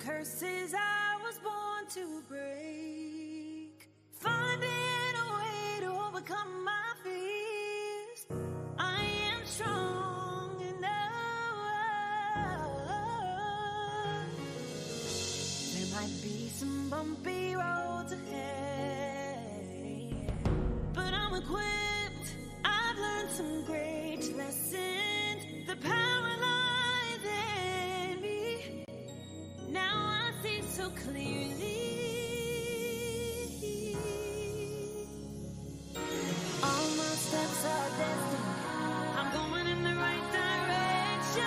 curses I was born to break, finding a way to overcome my fears. I am strong enough. There might be some bumpy roads ahead, but I'm equipped. I've learned some great lessons. The power lies in me. Now I see so clearly. All my steps are destined. I'm going in the right direction.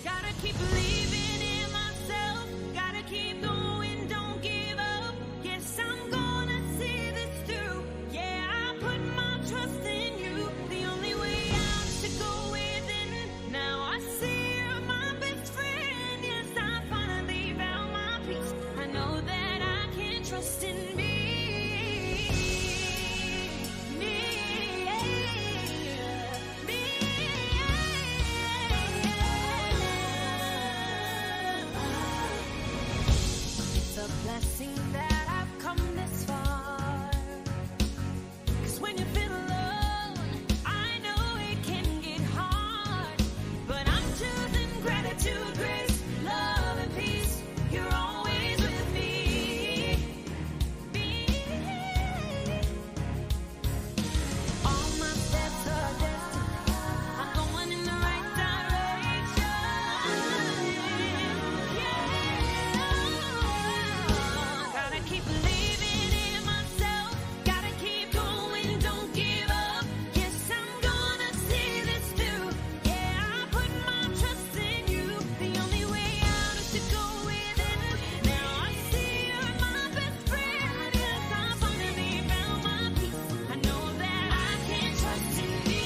Gotta keep believing in myself. Gotta keep going, don't give up. Yes, I'm gonna see this through. Yeah, I put my trust in you. The only way out is to go within. Now I see you're my best friend. Yes, I finally found my peace. I know that I can trust in me. It's a blessing that I've come this far. 'Cause when you feel alone, I know it can get hard. But I'm choosing gratitude, grace, love, and peace. You're always with me. All my steps are destined. I'm going in the right direction. Yeah. Gotta keep believing in myself. Gotta keep going, don't give up. Yes, I'm gonna see this through. Yeah, I put my trust in you. The only way out is to go within. Now I see you're my best friend. Yes, I finally found my peace. I know that I can trust in me.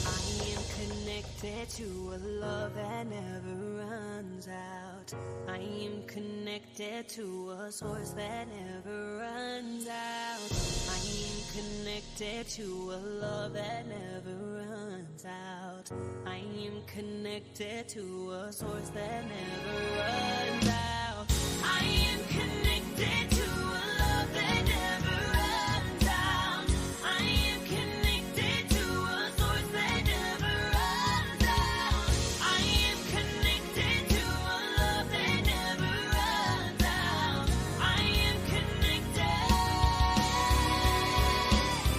I am connected to a love that never runs out. I am connected to a source that never runs out. I am connected to a love that never runs out. I am connected to a source that never runs out. I am connected to a love that never runs out. I am connected to a source that never runs out. I am connected to a love that never runs out. I am connected.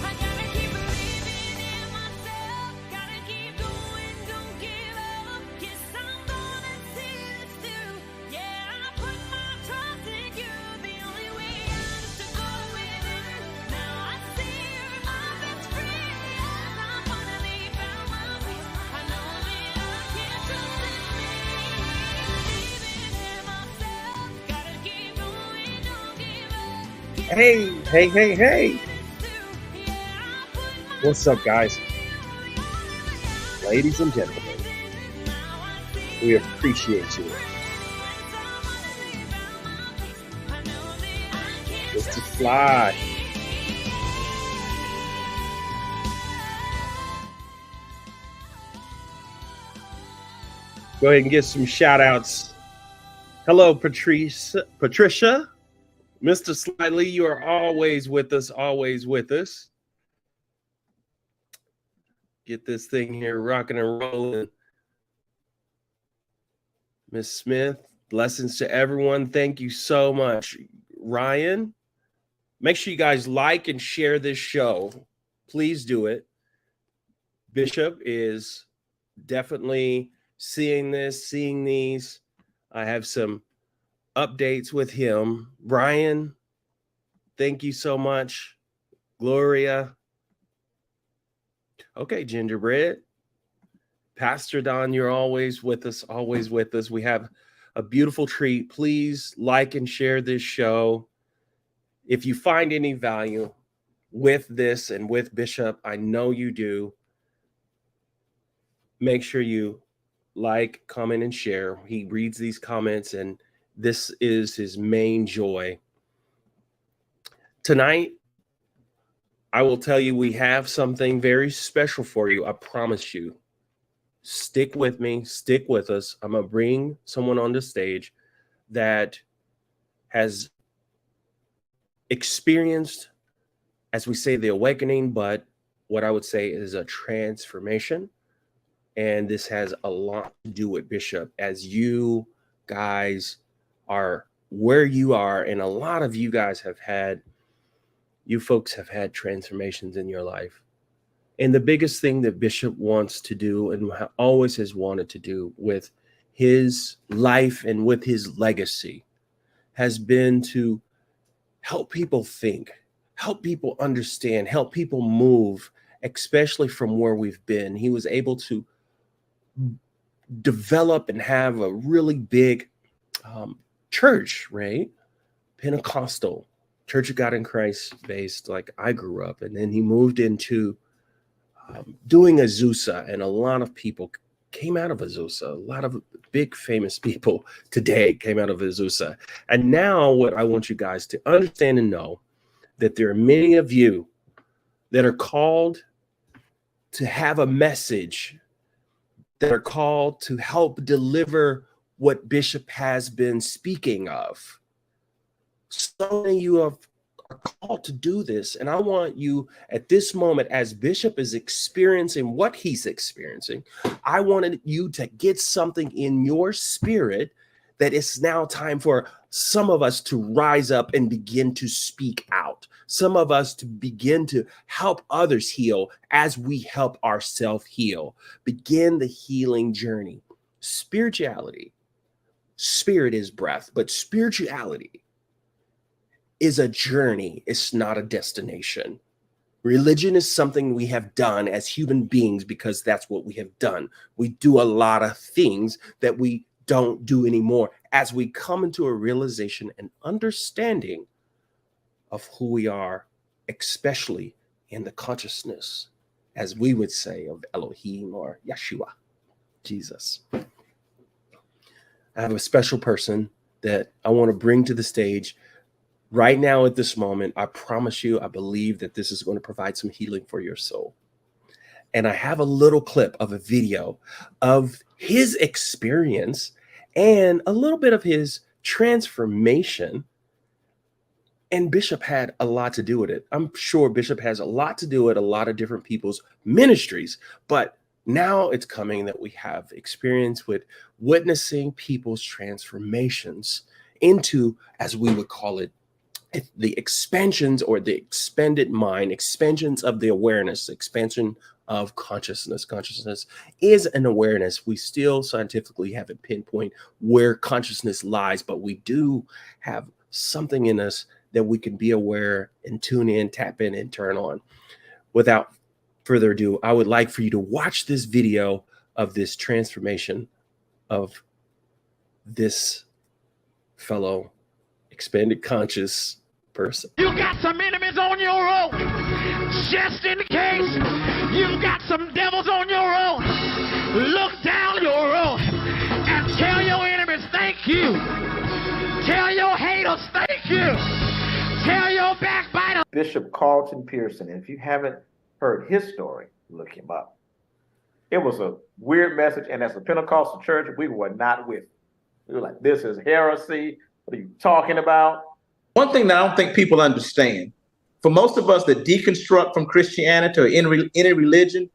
I gotta keep believing in myself. Gotta keep going, don't give up. Yes, I'm gonna see this through. Yeah, I put my trust in you. The only way out is to go within. Now I see you're my best friend. Yes, I finally found my peace. I know that I can trust in me. Believing in myself. Gotta keep going, don't give up. Yes, Hey. this through. Yeah, I put my What's up, guys? Ladies and gentlemen, we appreciate you. Mr. Fly. Go ahead and get some shout outs. Hello, Patricia. Mr. Slightly, you are always with us, always with us. Get this thing here rocking and rolling. Miss Smith, blessings to everyone. Thank you so much. Ryan, make sure you guys like and share this show. Please do it. Bishop is definitely seeing these. I have some updates with him. Brian, thank you so much. Gloria. Okay, Gingerbread. Pastor Don, you're always with us, always with us. We have a beautiful treat. Please like and share this show. If you find any value with this and with Bishop, I know you do. Make sure you like, comment, and share. He reads these comments, and this is his main joy. Tonight, I will tell you, we have something very special for you. I promise you. Stick with me. Stick with us. I'm going to bring someone on the stage that has experienced, as we say, the awakening, but what I would say is a transformation. And this has a lot to do with Bishop, as you guys are where you are. And a lot of you guys you folks have had transformations in your life. And the biggest thing that Bishop wants to do and always has wanted to do with his life and with his legacy has been to help people think, help people understand, help people move, especially from where we've been. He was able to develop and have a really big church, right? Pentecostal, Church of God in Christ based, like I grew up. And then he moved into doing Azusa, and a lot of people came out of Azusa. A lot of big famous people today came out of Azusa. And now what I want you guys to understand and know, that there are many of you that are called to have a message, that are called to help deliver what Bishop has been speaking of. So many of you are called to do this. And I want you at this moment, as Bishop is experiencing what he's experiencing, I wanted you to get something in your spirit that it's now time for some of us to rise up and begin to speak out. Some of us to begin to help others heal as we help ourselves heal. Begin the healing journey. Spirituality. Spirit is breath, but spirituality is a journey. It's not a destination. Religion is something we have done as human beings because that's what we have done. We do a lot of things that we don't do anymore as we come into a realization and understanding of who we are, especially in the consciousness, as we would say, of Elohim or Yeshua, Jesus. I have a special person that I want to bring to the stage right now at this moment. I promise you, I believe that this is going to provide some healing for your soul. And I have a little clip of a video of his experience and a little bit of his transformation. And Bishop had a lot to do with it. I'm sure Bishop has a lot to do with a lot of different people's ministries, but now it's coming that we have experience with witnessing people's transformations into, as we would call it, the expansions or the expanded mind, expansions of the awareness, expansion of consciousness. Consciousness is an awareness. We still scientifically haven't pinpointed where consciousness lies, but we do have something in us that we can be aware and tune in, tap in, and turn on. Without further ado, I would like for you to watch this video of this transformation of this fellow expanded conscious person. You got some enemies on your road, just in case. You got some devils on your road. Look down your road and tell your enemies thank you. Tell your haters thank you. Tell your backbiters. Bishop Carlton Pearson, and if you haven't heard his story, look him up. It was a weird message, and as a Pentecostal church, we were not with it. We were like, this is heresy. What are you talking about? One thing that I don't think people understand, for most of us that deconstruct from Christianity or any religion,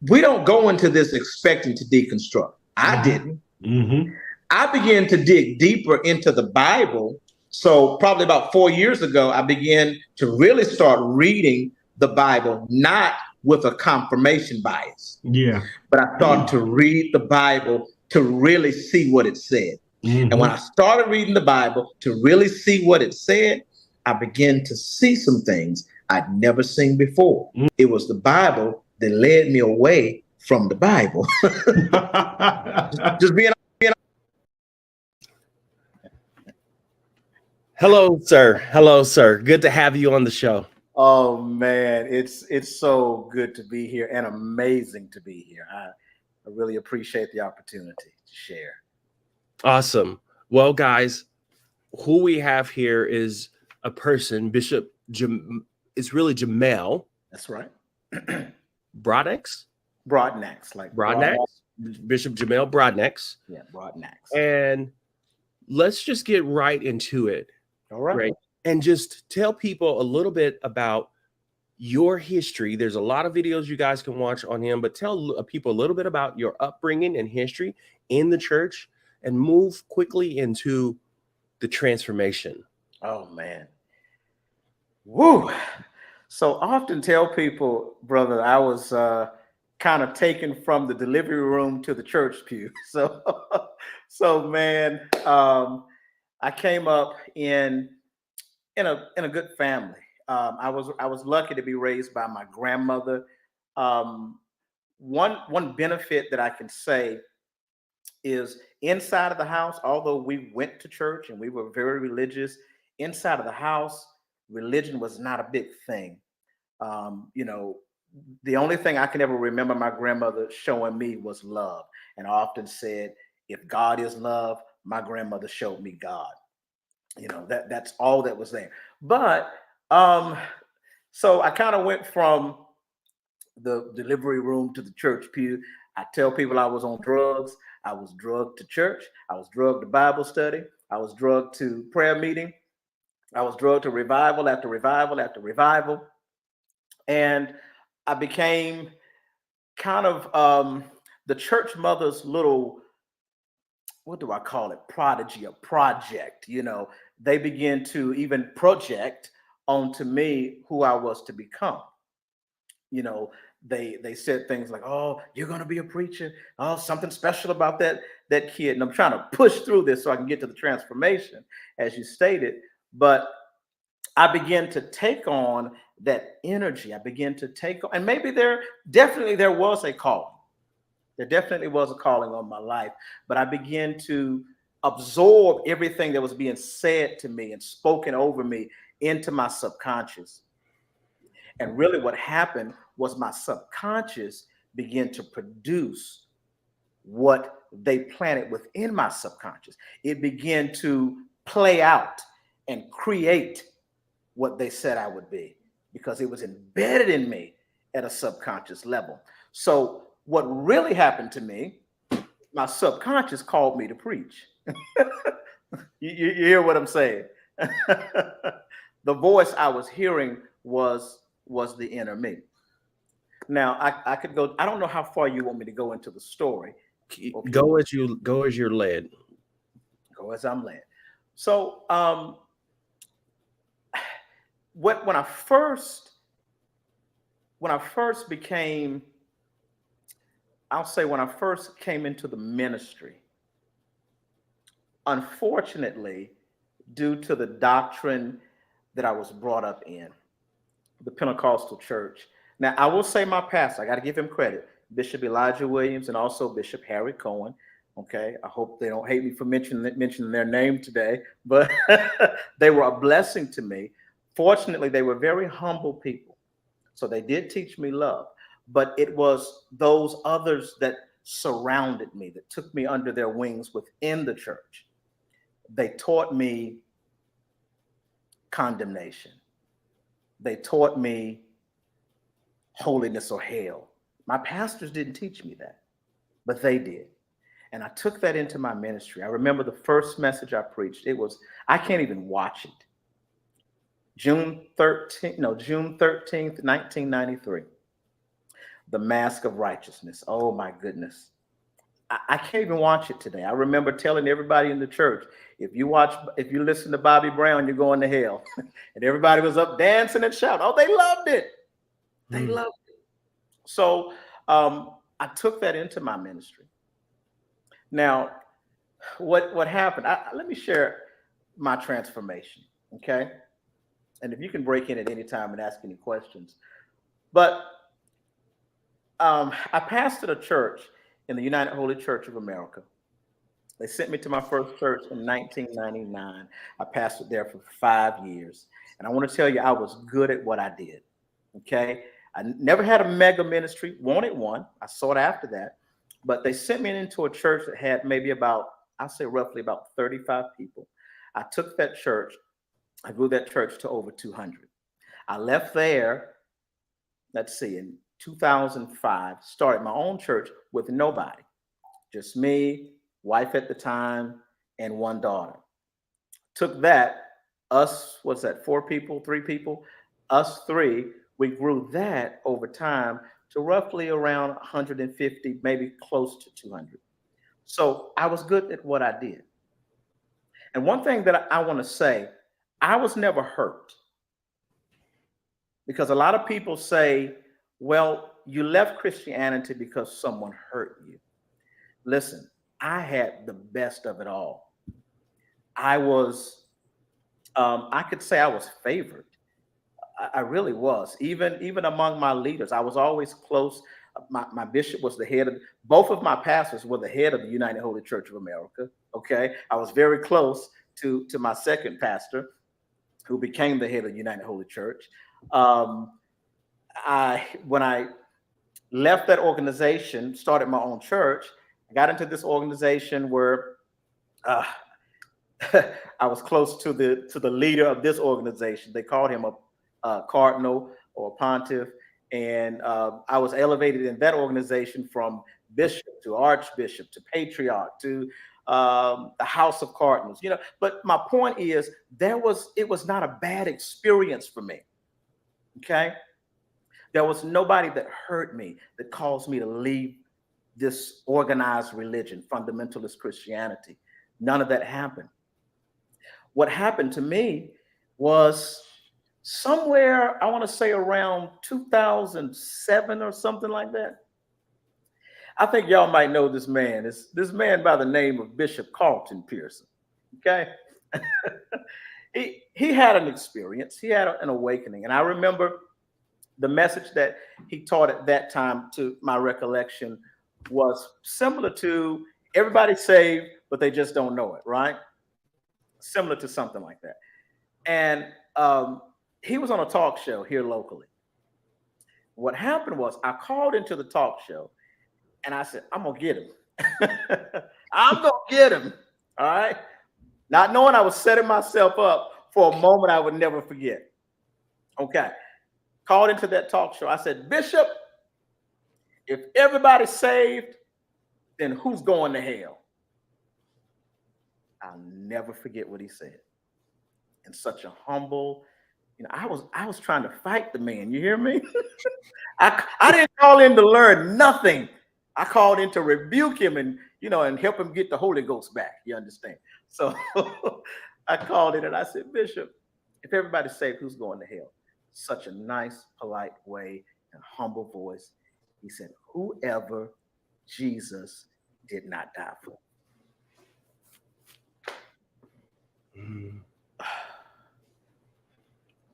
we don't go into this expecting to deconstruct. I didn't. Mm-hmm. I began to dig deeper into the Bible. So probably about 4 years ago, I began to really start reading the Bible, not with a confirmation bias. Yeah. But I started to read the Bible to really see what it said. Mm-hmm. And when I started reading the Bible to really see what it said, I began to see some things I'd never seen before. Mm-hmm. It was the Bible that led me away from the Bible. just being. Hello, sir. Hello, sir. Good to have you on the show. Oh man, it's so good to be here and amazing to be here. I really appreciate the opportunity to share. Awesome. Well, guys, who we have here is a person, Bishop it's really Jamel. That's right. Broadnax? Broadnax, like Broadnax? Bishop Jamel Broadnax. Yeah, Broadnax. And let's just get right into it. All right. Right. And just tell people a little bit about your history. There's a lot of videos you guys can watch on him, but tell people a little bit about your upbringing and history in the church and move quickly into the transformation. Oh, man. Woo. So I often tell people, brother, I was kind of taken from the delivery room to the church pew. So man, I came up in a good family. I was lucky to be raised by my grandmother. One benefit that I can say is inside of the house, although we went to church and we were very religious, inside of the house, religion was not a big thing. The only thing I can ever remember my grandmother showing me was love. And I often said, if God is love, my grandmother showed me God. That's all that was there. But so I kind of went from the delivery room to the church pew. I tell people I was on drugs. I was drugged to church. I was drugged to Bible study. I was drugged to prayer meeting. I was drugged to revival after revival after revival. And I became kind of the church mother's little, what do I call it? Prodigy, a project. They began to even project onto me who I was to become. They said things like, "Oh, you're going to be a preacher. Oh, something special about that kid." And I'm trying to push through this so I can get to the transformation, as you stated. But I began to take on that energy. I began to take on, and maybe there was a calling. There definitely was a calling on my life, but I began to absorb everything that was being said to me and spoken over me into my subconscious. And really what happened was my subconscious began to produce what they planted within my subconscious. It began to play out and create what they said I would be, because it was embedded in me at a subconscious level. So what really happened to me, my subconscious called me to preach. You hear what I'm saying? The voice I was hearing was the inner me. Now I could go. I don't know how far you want me to go into the story. Go as you're led. Go as I'm led. So when I first became, I'll say when I first came into the ministry, unfortunately, due to the doctrine that I was brought up in, the Pentecostal church. Now, I will say my pastor, I got to give him credit, Bishop Elijah Williams and also Bishop Harry Cohen. Okay, I hope they don't hate me for mentioning their name today, but they were a blessing to me. Fortunately, they were very humble people. So they did teach me love, but it was those others that surrounded me, that took me under their wings within the church. They taught me condemnation. They taught me holiness or hell. My pastors didn't teach me that, but they did. And I took that into my ministry. I remember the first message I preached. I can't even watch it. June 13th, 1993. The Mask of Righteousness. Oh my goodness. I can't even watch it today. I remember telling everybody in the church, if you listen to Bobby Brown, you're going to hell. And everybody was up dancing and shouting. Oh, they loved it. They loved it. So I took that into my ministry. Now, what happened? Let me share my transformation, okay? And if you can break in at any time and ask any questions. But I pastored a church in the United Holy Church of America. They sent me to my first church in 1999. I pastored there for 5 years. And I want to tell you, I was good at what I did, okay? I never had a mega ministry, wanted one. I sought after that. But they sent me into a church that had maybe about, I'll say roughly about 35 people. I took that church, I grew that church to over 200. I left there, let's see, in 2005, started my own church with nobody, just me, wife at the time, and one daughter. Took that, us, what's that, 4 people, 3 people, us 3, we grew that over time to roughly around 150, maybe close to 200. So I was good at what I did. And one thing that I want to say, I was never hurt. Because a lot of people say, well, you left Christianity because someone hurt you. Listen, I had the best of it all. I was, I could say I was favored. I really was. Even among my leaders, I was always close. My bishop was the head of, both of my pastors were the head of the United Holy Church of America. Okay. I was very close to my second pastor, who became the head of the United Holy Church. When I left that organization, started my own church, I got into this organization where I was close to the leader of this organization. They called him a cardinal or a pontiff, and I was elevated in that organization from bishop to archbishop to patriarch to the House of Cardinals. You know, but my point is, it was not a bad experience for me. Okay, there was nobody that hurt me, that caused me to leave this organized religion, fundamentalist Christianity. None of that happened. What happened to me was somewhere, I want to say around 2007 or something like that. I think y'all might know this man. It's this man by the name of Bishop Carlton Pearson. Okay. He had an experience. He had an awakening. And I remember the message that he taught at that time, to my recollection, was similar to everybody's saved, but they just don't know it, right? Similar to something like that. And he was on a talk show here locally. What happened was, I called into the talk show and I said, I'm gonna get him. I'm gonna get him. All right. Not knowing I was setting myself up for a moment I would never forget. Okay. Called into that talk show. I said, Bishop, if everybody's saved, then who's going to hell? I'll never forget what he said. In such a humble, you know, I was trying to fight the man. You hear me? I didn't call in to learn nothing. I called in to rebuke him and, you know, and help him get the Holy Ghost back. You understand? So I called in and I said, Bishop, if everybody's saved, who's going to hell? Such a nice, polite way and humble voice. He said, whoever Jesus did not die for.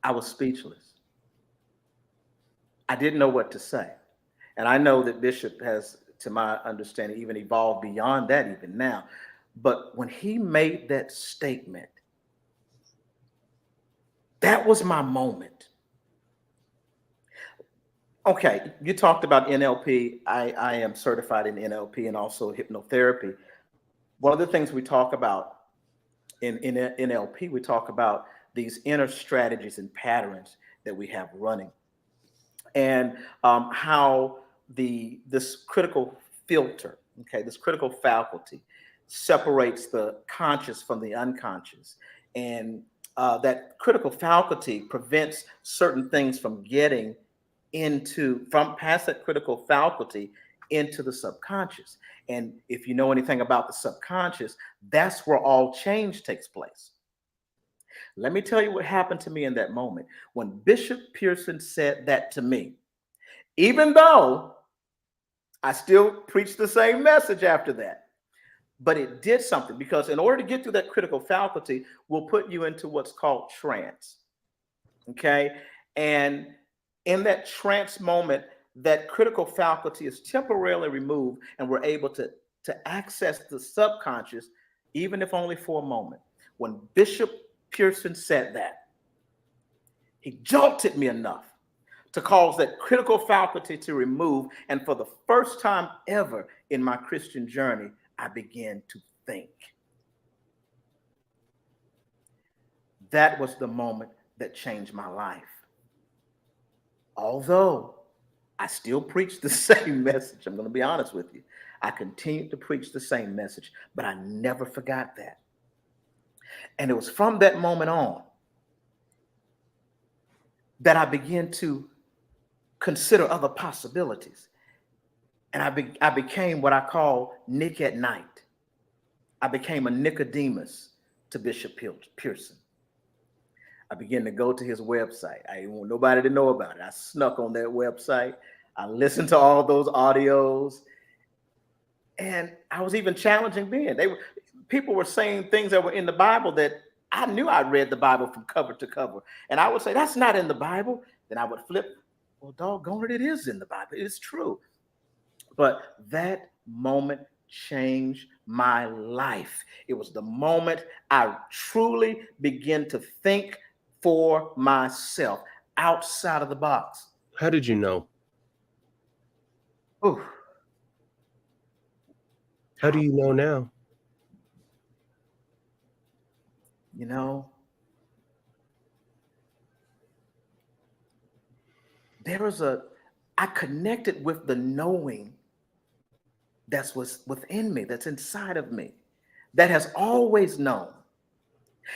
I was speechless. I didn't know what to say. And I know that Bishop has, to my understanding, even evolved beyond that even now. But when he made that statement, that was my moment. Okay, you talked about NLP. I am certified in NLP and also hypnotherapy. One of the things we talk about in NLP, we talk about these inner strategies and patterns that we have running, and how this critical filter, okay, this critical faculty separates the conscious from the unconscious, and that critical faculty prevents certain things from getting from past that critical faculty into the subconscious. And if you know anything about the subconscious, that's where all change takes place. Let me tell you what happened to me in that moment. When Bishop Pearson said that to me, even though I still preached the same message after that, but it did something, because in order to get through that critical faculty, we'll put you into what's called trance. Okay. And in that trance moment, that critical faculty is temporarily removed, and we're able to access the subconscious, even if only for a moment. When Bishop Pearson said that, he jolted me enough to cause that critical faculty to remove. And for the first time ever in my Christian journey, I began to think. That was the moment that changed my life. Although I still preach the same message, I'm going to be honest with you. I continued to preach the same message, but I never forgot that. And it was from that moment on that I began to consider other possibilities. And I became what I call Nick at night. I became a Nicodemus to Bishop Pearson. I began to go to his website. I didn't want nobody to know about it. I snuck on that website. I listened to all those audios. And I was even challenging Ben. People were saying things that were in the Bible that I knew I read the Bible from cover to cover. And I would say, that's not in the Bible. Then I would flip, well, doggone it, it is in the Bible. It's true. But that moment changed my life. It was the moment I truly began to think for myself, outside of the box. How did you know? Ooh. How do you know now? You know, I connected with the knowing that's within me, that's inside of me, that has always known.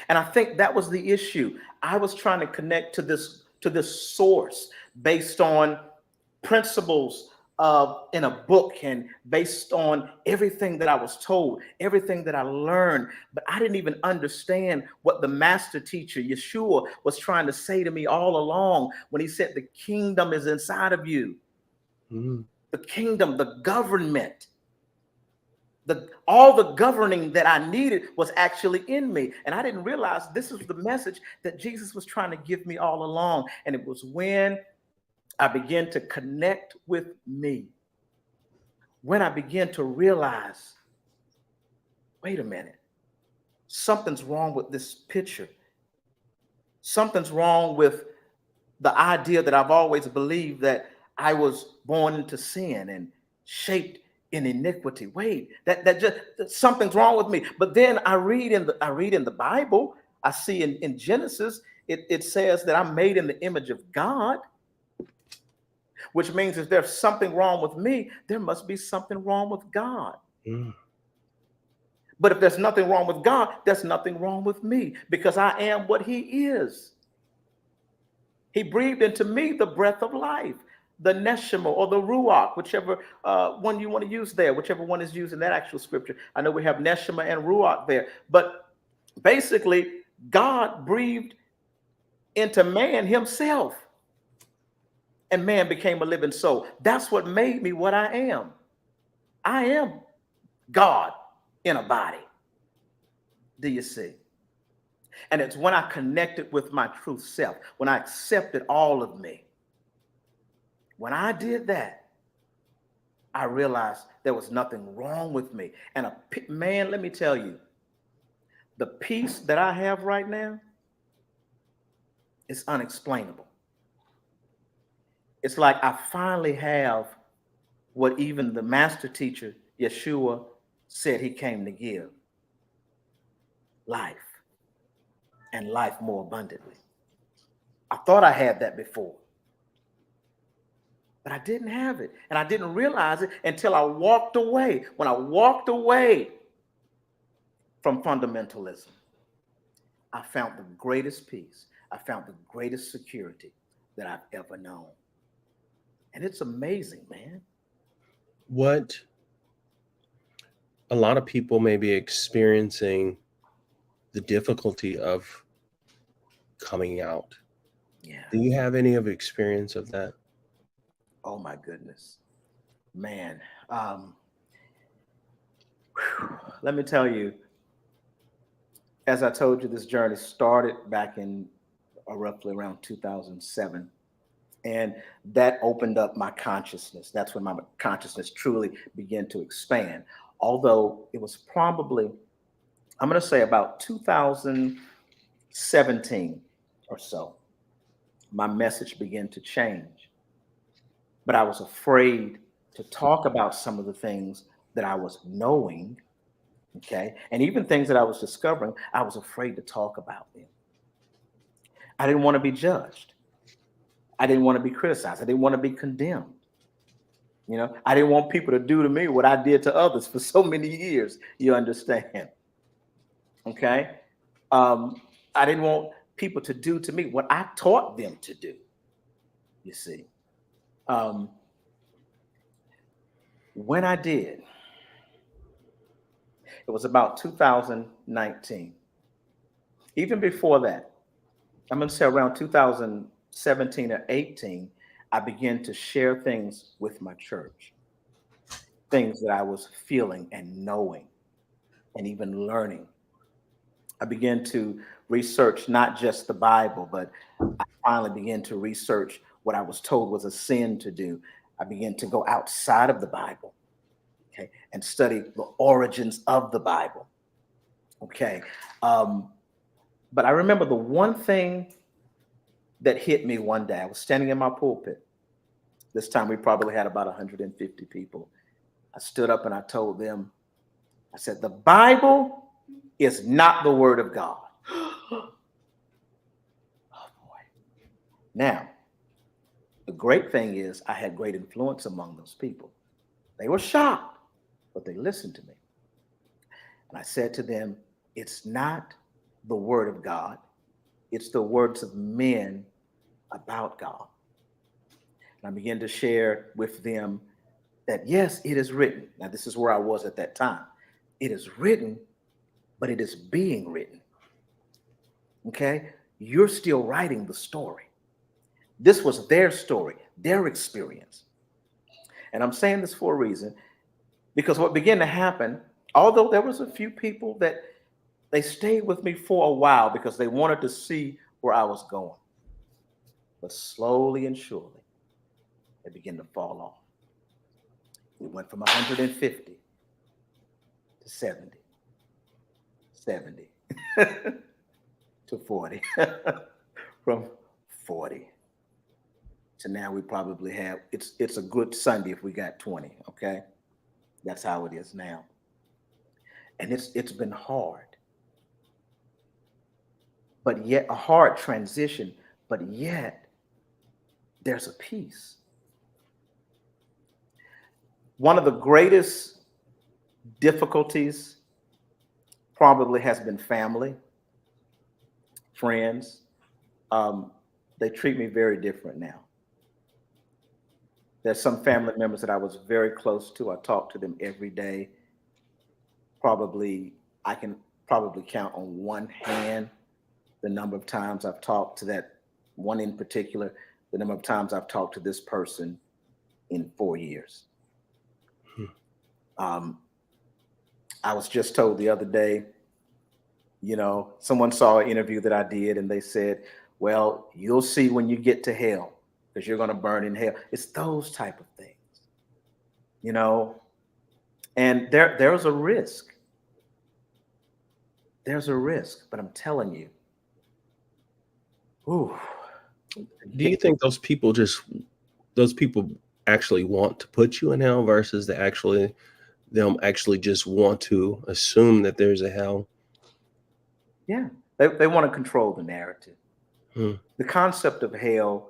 And I think that was the issue. I was trying to connect to this source based on principles in a book and based on everything that I was told, everything that I learned. But I didn't even understand what the master teacher, Yeshua, was trying to say to me all along when he said the kingdom is inside of you. Mm-hmm. The kingdom, the government. All the governing that I needed was actually in me. And I didn't realize this was the message that Jesus was trying to give me all along. And it was when I began to connect with me, when I began to realize, wait a minute, something's wrong with this picture. Something's wrong with the idea that I've always believed that I was born into sin and shaped in iniquity. Wait, that something's wrong with me. But then I read in the Bible, I see in Genesis, it says that I'm made in the image of God, which means if there's something wrong with me, there must be something wrong with God. Mm. But if there's nothing wrong with God, there's nothing wrong with me, because I am what he is. He breathed into me the breath of life, the neshama or the ruach, whichever one you want to use there, whichever one is used in that actual scripture. I know we have neshama and ruach there, but basically God breathed into man himself, and man became a living soul. That's what made me what I am. I am God in a body. Do you see? And it's when I connected with my true self, when I accepted all of me. When I did that, I realized there was nothing wrong with me. And man, let me tell you, the peace that I have right now is unexplainable. It's like I finally have what even the master teacher, Yeshua, said he came to give: life, and life more abundantly. I thought I had that before, but I didn't have it. And I didn't realize it until I walked away. When I walked away from fundamentalism, I found the greatest peace. I found the greatest security that I've ever known. And it's amazing, man. What a lot of people may be experiencing the difficulty of coming out. Yeah. Do you have any of experience of that? Oh my goodness, man. Let me tell you, as I told you, this journey started back in roughly around 2007. And that opened up my consciousness. That's when my consciousness truly began to expand. Although it was probably, I'm going to say about 2017 or so, my message began to change. But I was afraid to talk about some of the things that I was knowing, okay, and even things that I was discovering, I was afraid to talk about them. I didn't want to be judged. I didn't want to be criticized. I didn't want to be condemned. You know, I didn't want people to do to me what I did to others for so many years. You understand? Okay. I didn't want people to do to me what I taught them to do. You see, when I did, it was about 2019. Even before that, I'm going to say around 2017 or 18, I began to share things with my church, things that I was feeling and knowing and even learning. I began to research not just the Bible, but I finally began to research what I was told was a sin to do. I began to go outside of the Bible, okay, and study the origins of the Bible, okay. But I remember the one thing that hit me one day. I was standing in my pulpit. This time we probably had about 150 people. I stood up and I told them, I said, the Bible is not the word of God. Oh boy. Now, the great thing is I had great influence among those people. They were shocked, but they listened to me. And I said to them, it's not the word of God. It's the words of men about God. And I began to share with them that, yes, it is written. Now, this is where I was at that time. It is written, but it is being written. Okay? You're still writing the story. This was their story, their experience. And I'm saying this for a reason, because what began to happen, although there was a few people that they stayed with me for a while because they wanted to see where I was going. But slowly and surely, they began to fall off. We went from 150 to 70, 70 to 40, from 40 to now we probably have, it's a good Sunday if we got 20, okay? That's how it is now. And it's been hard. But yet a hard transition, but yet there's a peace. One of the greatest difficulties probably has been family, friends. They treat me very different now. There's some family members that I was very close to. I talk to them every day. I can probably count on one hand the number of times I've talked to that one in particular, the number of times I've talked to this person in 4 years. I was just told the other day, you know, someone saw an interview that I did and they said, well, you'll see when you get to hell because you're going to burn in hell. It's those type of things, you know, and there's a risk. There's a risk, but I'm telling you. Ooh. Do you think those people actually want to put you in hell versus them actually just want to assume that there's a hell? Yeah, they want to control the narrative. The concept of hell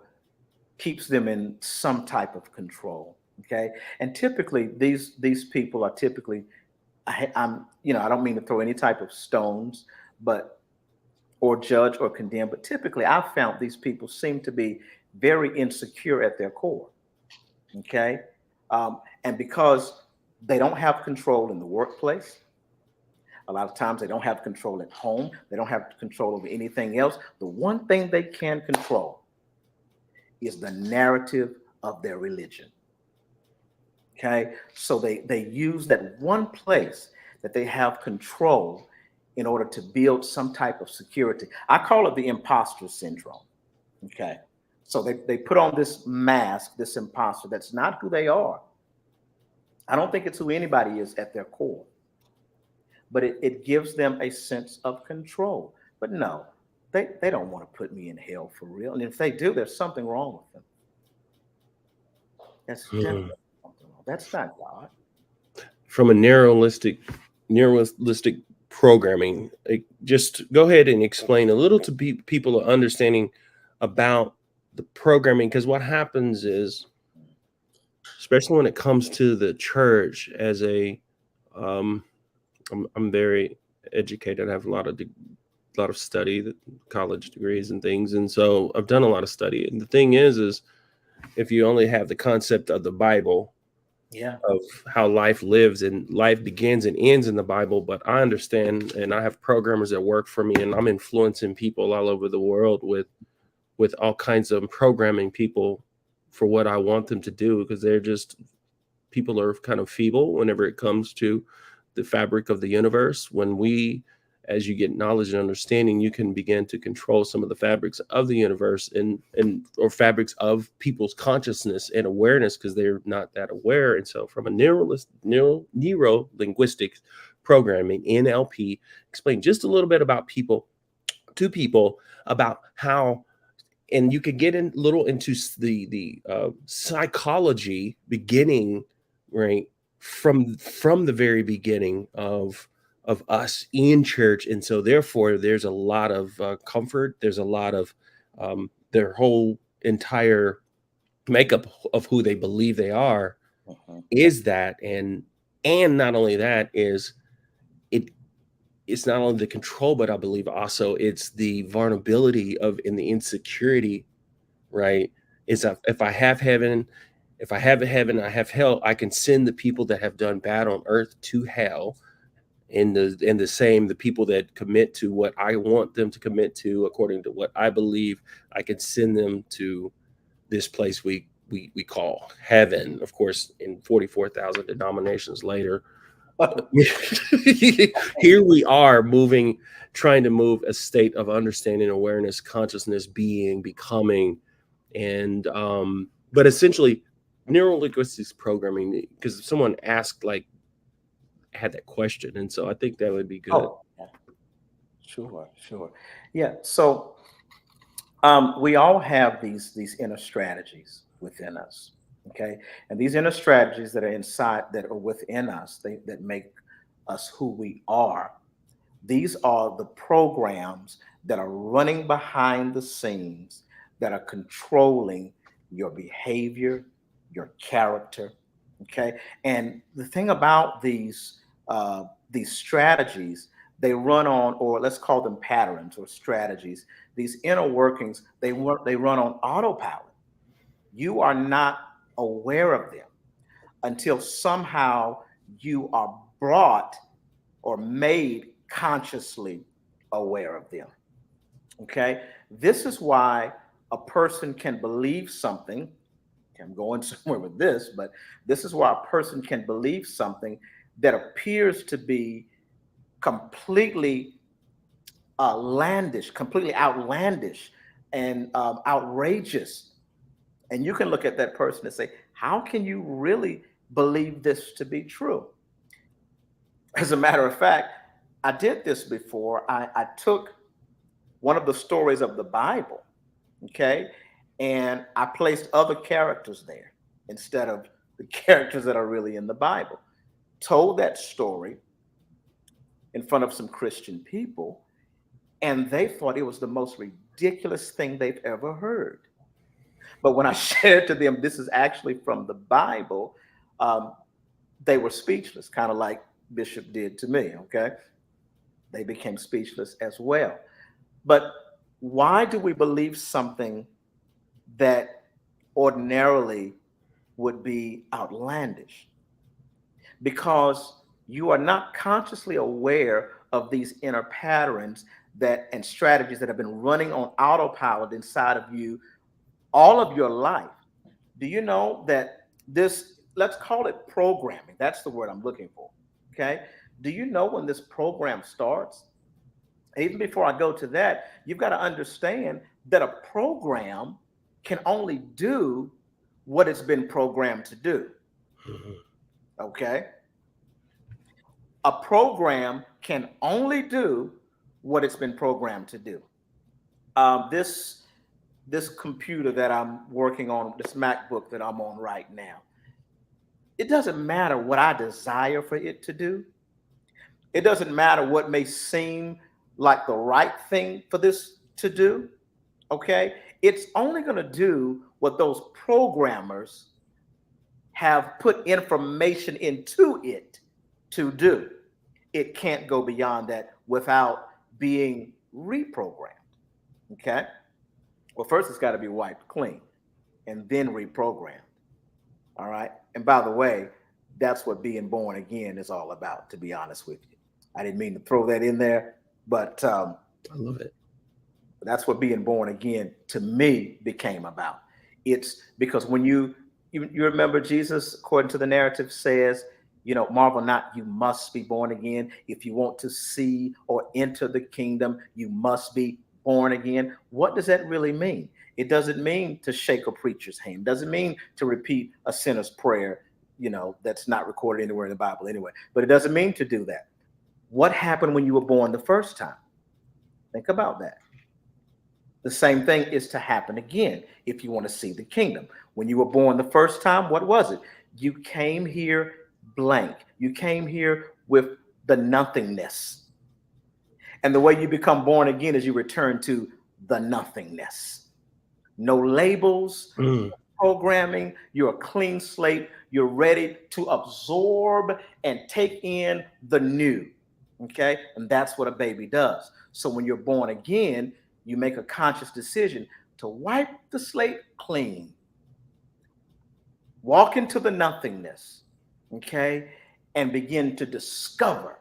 keeps them in some type of control. Okay, and typically these people are typically, I'm I don't mean to throw any type of stones, or judge or condemn, but typically I've found these people seem to be very insecure at their core. Okay, and because they don't have control in the workplace. A lot of times they don't have control at home. They don't have control over anything else. The one thing they can control is the narrative of their religion. Okay, so they use that one place that they have control in order to build some type of security. I call it the imposter syndrome. Okay, so they put on this mask, this imposter that's not who they are. I don't think it's who anybody is at their core. But it gives them a sense of control. But no, they don't want to put me in hell for real. And if they do, there's something wrong with them. That's definitely something wrong. That's not God. from a neuralistic programming. Just go ahead and explain a little to people understanding about the programming, because what happens is, especially when it comes to the church, as a I'm very educated. I have a lot of study, college degrees and things, and so I've done a lot of study. And the thing is if you only have the concept of the Bible, of how life lives and life begins and ends in the Bible, but I understand, and I have programmers that work for me, and I'm influencing people all over the world with all kinds of programming people for what I want them to do, because people are kind of feeble whenever it comes to the fabric of the universe. As you get knowledge and understanding, you can begin to control some of the fabrics of the universe or fabrics of people's consciousness and awareness, because they're not that aware. And so from a neuro-linguistics programming, NLP, explain just a little bit about people about how, and you could get a little into the psychology beginning, right, from the very beginning of us in church. And so therefore there's a lot of comfort. There's a lot of their whole entire makeup of who they believe they are is that. And not only that, it's not only the control, but I believe also it's the vulnerability and the insecurity, right? Is that if I have heaven, I have hell, I can send the people that have done bad on earth to hell. And the people that commit to what I want them to commit to, according to what I believe, I can send them to this place we call heaven. Of course, in 44,000 denominations later, here we are trying to move a state of understanding, awareness, consciousness, being, becoming, and but essentially neurolinguistics programming, because someone asked, had that question, and so I think that would be good. Oh, yeah. Sure. Yeah. So we all have these inner strategies within us. Okay. And these inner strategies that are inside, that are within us, that make us who we are. These are the programs that are running behind the scenes, that are controlling your behavior, your character. Okay. And the thing about these strategies, they run on, or let's call them patterns or strategies. These inner workings, they run on autopilot. You are not aware of them until somehow you are brought or made consciously aware of them. Okay. This is why a person can believe something. I'm going somewhere with this, but this is why a person can believe something that appears to be completely outlandish and outrageous. And you can look at that person and say, how can you really believe this to be true? As a matter of fact, I did this before. I took one of the stories of the Bible, okay, and I placed other characters there instead of the characters that are really in the Bible. Told that story in front of some Christian people, and they thought it was the most ridiculous thing they've ever heard. But when I shared to them, this is actually from the Bible, they were speechless, kind of like Bishop did to me, okay? They became speechless as well. But why do we believe something that ordinarily would be outlandish? Because you are not consciously aware of these inner patterns and strategies that have been running on autopilot inside of you all of your life. Do you know that this, let's call it programming, that's the word I'm looking for, okay? Do you know when this program starts? Even before I go to that, you've got to understand that a program can only do what it's been programmed to do. Okay? A program can only do what it's been programmed to do. This computer that I'm working on, this MacBook that I'm on right now, it doesn't matter what I desire for it to do. It doesn't matter what may seem like the right thing for this to do. Okay. It's only going to do what those programmers have put information into it to do. It can't go beyond that without being reprogrammed. Okay. Well, first it's got to be wiped clean and then reprogrammed. All right. And by the way, that's what being born again is all about, to be honest with you. I didn't mean to throw that in there, but I love it. That's what being born again to me became about. It's because when you remember Jesus, according to the narrative, says, marvel not, you must be born again. If you want to see or enter the kingdom, you must be born again. What does that really mean? It doesn't mean to shake a preacher's hand. It doesn't mean to repeat a sinner's prayer, that's not recorded anywhere in the Bible anyway. But it doesn't mean to do that. What happened when you were born the first time? Think about that. The same thing is to happen again if you want to see the kingdom. When you were born the first time, what was it? You came here blank. You came here with the nothingness. And the way you become born again is you return to the nothingness. No labels, programming. You're a clean slate. You're ready to absorb and take in the new. Okay. And that's what a baby does. So when you're born again, you make a conscious decision to wipe the slate clean, walk into the nothingness, okay, and begin to discover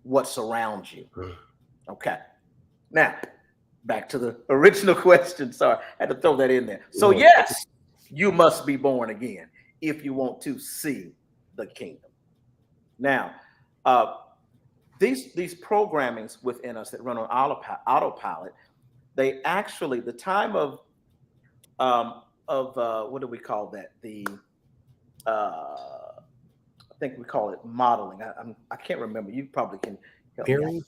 what surrounds you. Okay. Now, back to the original question. Sorry, I had to throw that in there. So yes, you must be born again if you want to see the kingdom. Now, these programmings within us that run on autopilot, they actually, the time of what do we call that? I think we call it modeling. I can't remember. You probably can help me out.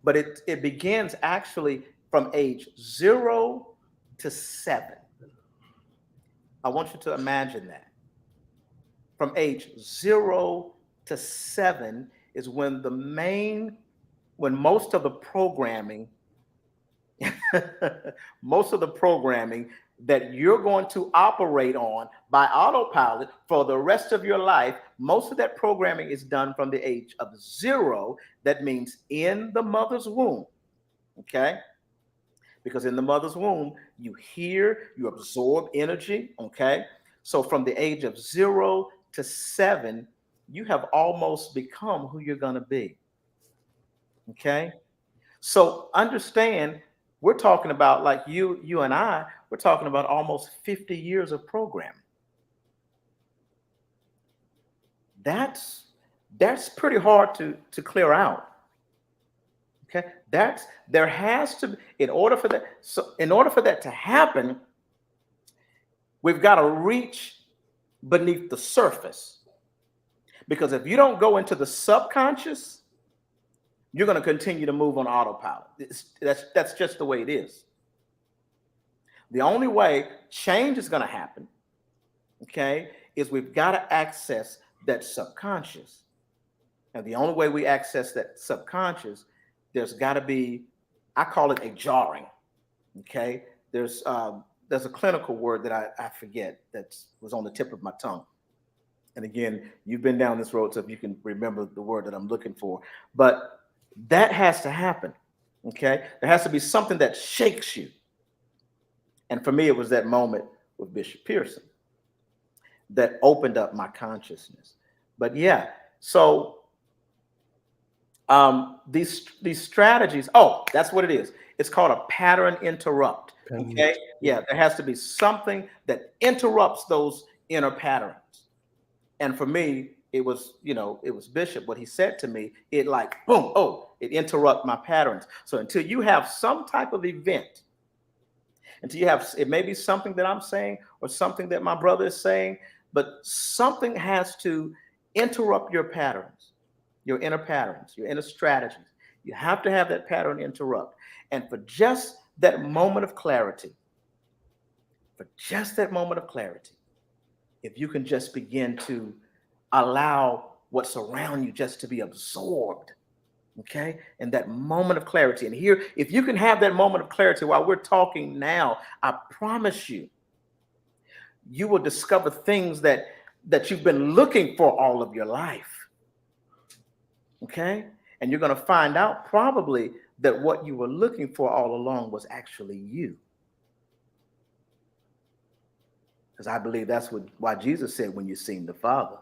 But it begins actually from age 0 to 7. I want you to imagine that. From age 0 to 7 is when most of the programming that you're going to operate on by autopilot for the rest of your life, most of that programming is done from the age of 0. That means in the mother's womb. Okay? Because in the mother's womb, you hear, you absorb energy. Okay? So from the age of 0 to 7, you have almost become who you're going to be. Okay? So understand, we're talking about, like you and I, we're talking about almost 50 years of programming. That's pretty hard to clear out. Okay, there has to, in order for that to happen, we've got to reach beneath the surface. Because if you don't go into the subconscious, you're going to continue to move on autopilot. That's just the way it is. The only way change is going to happen, okay, is we've got to access that subconscious. And the only way we access that subconscious, there's got to be, I call it a jarring, okay? There's a clinical word that I forget that was on the tip of my tongue. And again, you've been down this road, so if you can remember the word that I'm looking for. But that has to happen, okay? There has to be something that shakes you. And for me, it was that moment with Bishop Pearson that opened up my consciousness. But yeah, so these strategies, that's what it is. It's called a pattern interrupt, okay? Yeah, there has to be something that interrupts those inner patterns. And for me, it was Bishop, what he said to me, it like, boom, it interrupted my patterns. So until you have some type of event, until you have, it may be something that I'm saying or something that my brother is saying, but something has to interrupt your patterns, your inner patterns, your inner strategies. You have to have that pattern interrupt. And for just that moment of clarity, if you can just begin to allow what's around you just to be absorbed, okay, and that moment of clarity. And here, if you can have that moment of clarity while we're talking now, I promise you, you will discover things that you've been looking for all of your life, okay? And you're going to find out probably that what you were looking for all along was actually you. Because I believe that's why Jesus said, when you've seen the Father,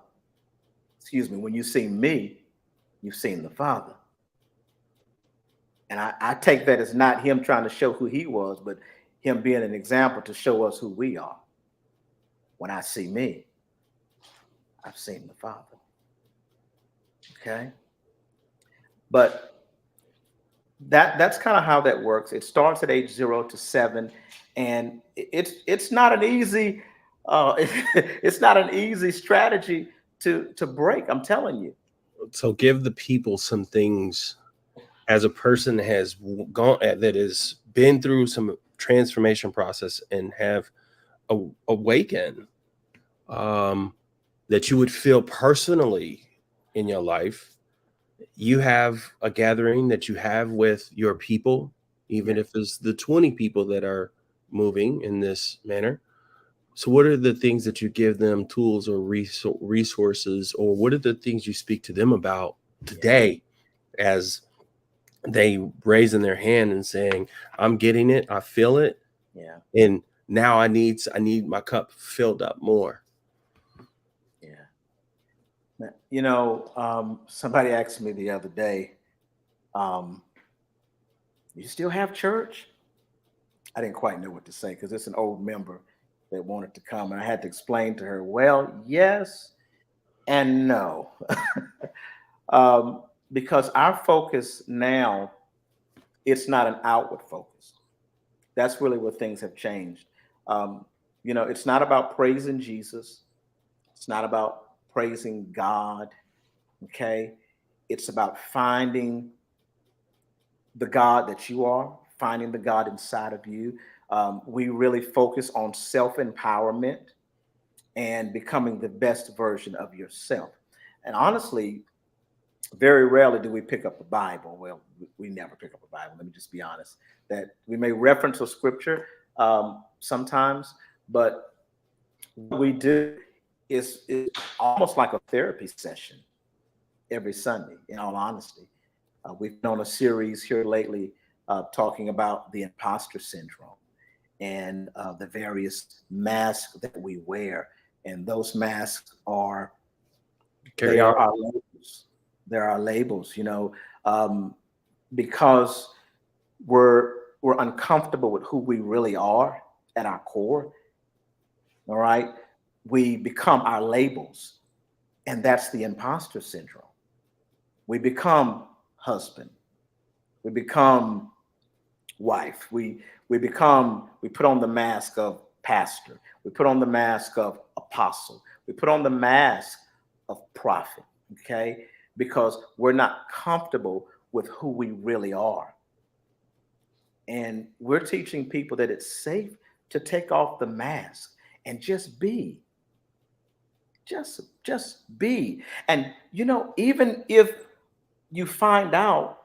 when you've seen me, you've seen the Father. And I take that as not him trying to show who he was, but him being an example to show us who we are. When I see me, I've seen the Father. Okay? But that's kind of how that works. It starts at age 0 to 7, and it's not an easy it's not an easy strategy to break. I'm telling you. So give the people some things, as a person that has been through some transformation process and have awakened, that you would feel personally in your life. You have a gathering that you have with your people, even if it's the 20 people that are moving in this manner. So what are the things that you give them, tools or resources, or what are the things you speak to them about today as they raising their hand and saying, I'm getting it, I feel it. Yeah. And now I need my cup filled up more. Yeah. You know, somebody asked me the other day, you still have church? I didn't quite know what to say because it's an old member that wanted to come. And I had to explain to her, well, yes and no. Because our focus now, it's not an outward focus. That's really where things have changed. You know, it's not about praising Jesus. It's not about praising God. Okay. It's about finding the God that you are, finding the God inside of you. We really focus on self-empowerment and becoming the best version of yourself. And honestly, very rarely do we pick up a Bible. Well, we never pick up a Bible. Let me just be honest. That we may reference a scripture sometimes, but what we do is almost like a therapy session every Sunday, in all honesty. We've been on a series here lately talking about the imposter syndrome and the various masks that we wear. And those masks are our labels. They're our labels, you know, because we're uncomfortable with who we really are at our core. All right. We become our labels, and that's the imposter syndrome. We become husband. We become wife. We put on the mask of pastor. We put on the mask of apostle. We put on the mask of prophet. Okay. Because we're not comfortable with who we really are. And we're teaching people that it's safe to take off the mask and just be. Just be. And, you know, even if you find out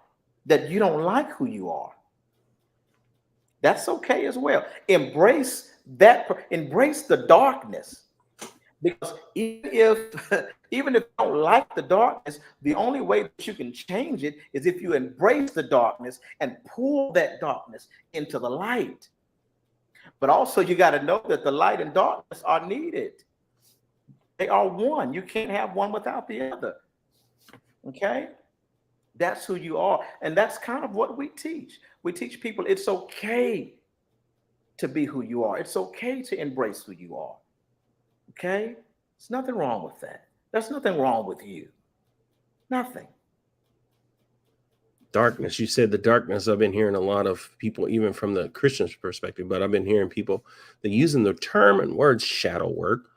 that you don't like who you are, that's okay as well. Embrace the darkness. Because even if you don't like the darkness, the only way that you can change it is if you embrace the darkness and pull that darkness into the light. But also you got to know that the light and darkness are needed. They are one. You can't have one without the other. Okay? That's who you are. And that's kind of what we teach. We teach people it's okay to be who you are. It's okay to embrace who you are. Okay? There's nothing wrong with that. There's nothing wrong with you. Nothing. Darkness. You said the darkness. I've been hearing a lot of people, even from the Christian's perspective, but I've been hearing people that using the term and words shadow work.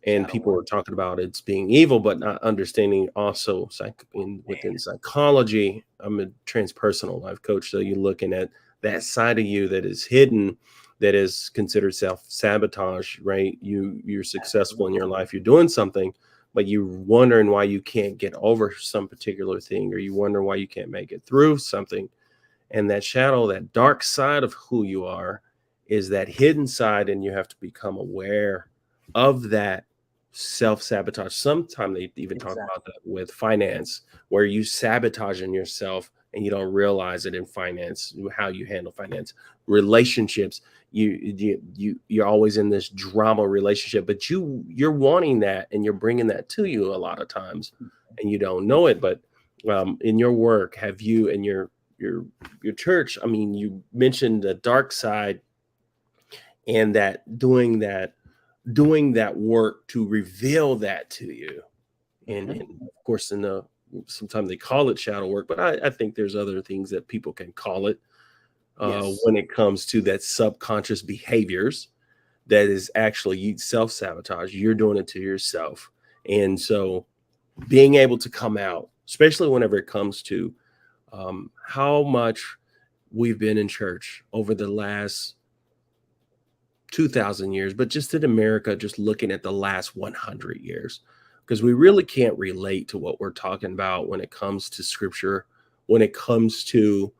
And people were talking about it's being evil, but not understanding also within psychology. I'm a transpersonal life coach. So you're looking at that side of you that is hidden, that is considered self-sabotage, right? You're successful in your life, you're doing something, but you're wondering why you can't get over some particular thing, or you wonder why you can't make it through something. And that shadow, that dark side of who you are, is that hidden side, and you have to become aware of that self-sabotage. Sometimes they even talk about that with finance, where you sabotaging yourself and you don't realize it. In finance, how you handle finance, relationships, you're always in this drama relationship, but you're wanting that, and you're bringing that to you a lot of times, and you don't know it. But in your work, have you, and your church, I mean, you mentioned the dark side, and that doing that work to reveal that to you. And of course, sometimes they call it shadow work, but I think there's other things that people can call it when it comes to that subconscious behaviors that is actually self-sabotage. You're doing it to yourself. And so being able to come out, especially whenever it comes to how much we've been in church over the last 2,000 years, but just in America, just looking at the last 100 years, because we really can't relate to what we're talking about when it comes to scripture, when it comes to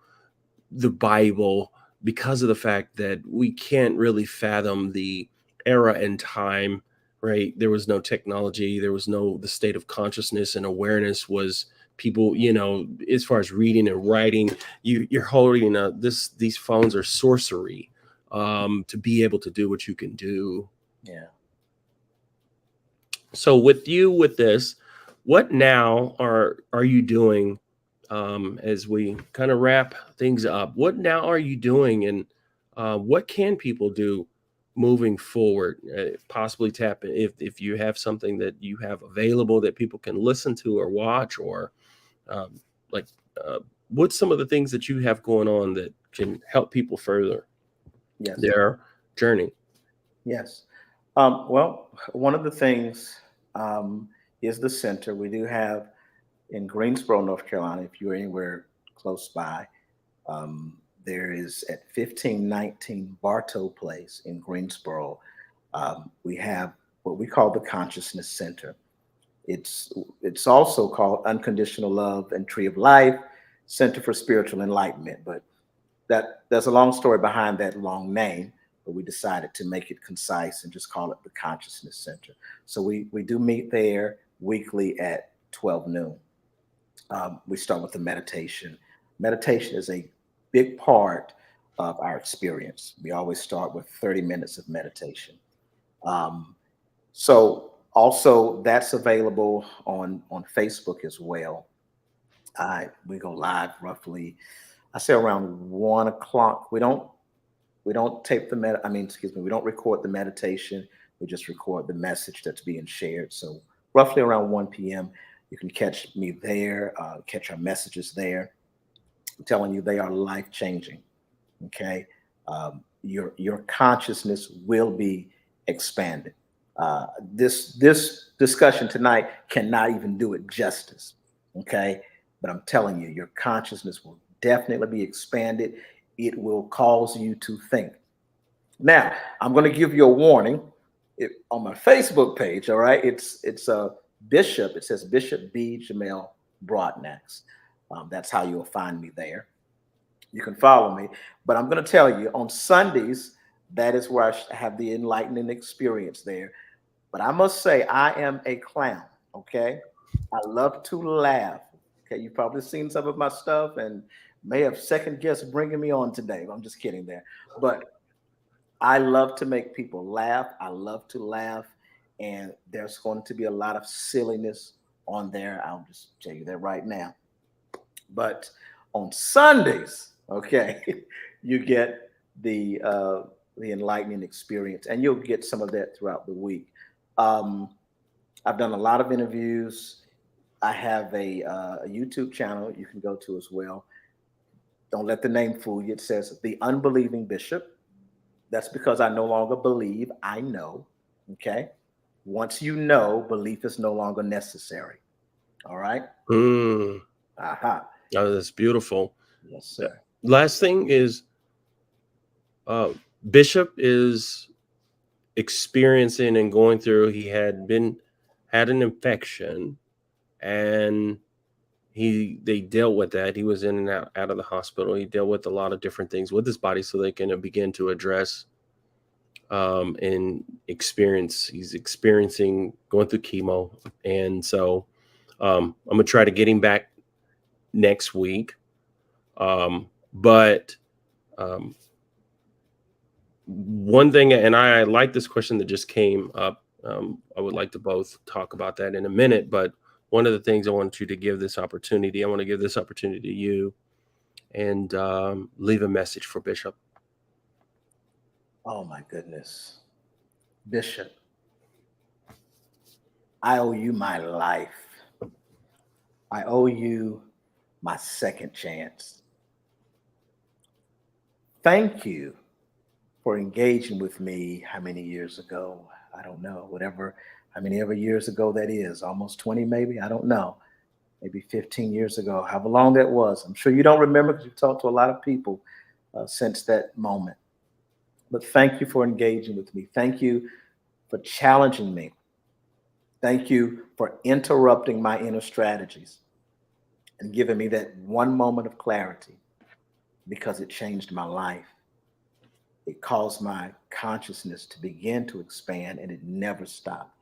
the Bible, because of the fact that we can't really fathom the era and time, right? There was no technology, there was no, the state of consciousness and awareness was people, as far as reading and writing, you're holding these phones are sorcery to be able to do what you can do. Yeah. So with this, what now are you doing as we kind of wrap things up? What now are you doing, and what can people do moving forward? Possibly tap in, if you have something that you have available that people can listen to or watch, or what's some of the things that you have going on that can help people further their journey? Yes. Well, one of the things is the center. We do have in Greensboro, North Carolina, if you're anywhere close by, there is at 1519 Bartow Place in Greensboro. We have what we call the Consciousness Center. It's also called Unconditional Love and Tree of Life Center for Spiritual Enlightenment, but there's a long story behind that long name, but we decided to make it concise and just call it the Consciousness Center. So we do meet there weekly at 12 noon. We start with the meditation. Meditation is a big part of our experience. We always start with 30 minutes of meditation. So also that's available on Facebook as well. We go live roughly, I say around 1 o'clock. We don't tape we don't record the meditation. We just record the message that's being shared. So roughly around 1 p.m., you can catch me there, catch our messages there. I'm telling you, they are life-changing, okay? Your consciousness will be expanded. This discussion tonight cannot even do it justice, okay? But I'm telling you, your consciousness will definitely be expanded. It will cause you to think. Now, I'm going to give you a warning. On my Facebook page, all right, it's a Bishop. It says Bishop B. Jamel Broadnax. That's how you'll find me there. You can follow me. But I'm going to tell you, on Sundays, that is where I have the enlightening experience there. But I must say, I am a clown, okay? I love to laugh. Okay, you've probably seen some of my stuff and may have second guessed bringing me on today. I'm just kidding there. But I love to make people laugh. I love to laugh. And there's going to be a lot of silliness on there. I'll just tell you that right now. But on Sundays, okay, you get the enlightening experience, and you'll get some of that throughout the week. I've done a lot of interviews. I have a YouTube channel you can go to as well. Don't let the name fool you. It says The Unbelieving Bishop. That's because I no longer believe, I know, okay? Once you know, belief is no longer necessary. All right? Oh, that's beautiful. Yes, sir. Last thing is, Bishop is experiencing and going through. He had an infection, and they dealt with that. He was in and out of the hospital. He dealt with a lot of different things with his body so they can begin to address and experience. He's experiencing going through chemo, and so I'm gonna try to get him back next week. But one thing, and I like this question that just came up. I would like to both talk about that in a minute, but one of the things I want you to give this opportunity, I want to give this opportunity to you and leave a message for Bishop. Oh my goodness. Bishop, I owe you my life. I owe you my second chance. Thank you for engaging with me how many years ago? I don't know, how many ever years ago that is, almost 20 maybe, I don't know. Maybe 15 years ago, however long that was. I'm sure you don't remember because you've talked to a lot of people since that moment. But thank you for engaging with me. Thank you for challenging me. Thank you for interrupting my inner strategies and giving me that one moment of clarity, because it changed my life. It caused my consciousness to begin to expand, and it never stopped.